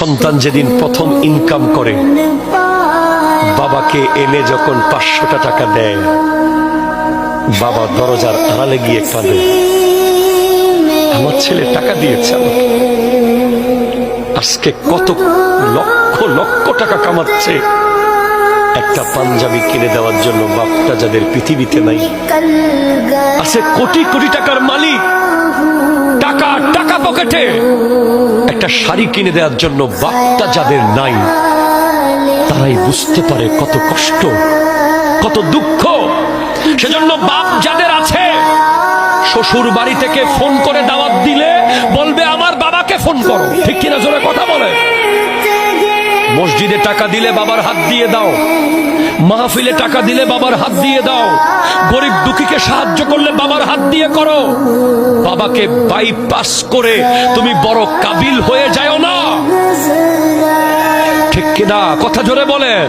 সন্তান যেদিন প্রথম ইনকাম করে, বাবাকে এনে যখন 500টা টাকা দেয়, বাবা দরজার আড়ালে গিয়ে কাঁদে, আমার ছেলে টাকা দিয়েছে আমাকে। আজকে কত লক্ষ লক্ষ টাকা কামাচ্ছে একটা পাঞ্জাবি কিনে দেওয়ার জন্য বাপটা যাদের পৃথিবীতে নাই। আছে কোটি কোটি টাকার মালিক, টাকা টাকা পকেটে, একটা শাড়ি কিনে দেওয়ার জন্য বাপটা যাদের নাই, তারাই বুঝতে পারে কত কষ্ট, কত দুঃখ। সেজন্য বাপ যাদের আছে, শ্বশুর বাড়ি থেকে ফোন করে দাওয়াত দিলে বলবে আমার বাবাকে ফোন করো, ঠিক কিনা? জোরে কথা বলে। মসজিদে টাকা দিলে বাবার হাত দিয়ে দাও, মাহফিলে টাকা দিলে বাবার হাত দিয়ে দাও, গরিব দুঃখীকে সাহায্য করলে বাবার হাত দিয়ে করো। বাবাকে বাইপাস করে তুমি বড় কাবিল হয়ে যাও না, ঠিক কিনা? কথা জোরে বলেন।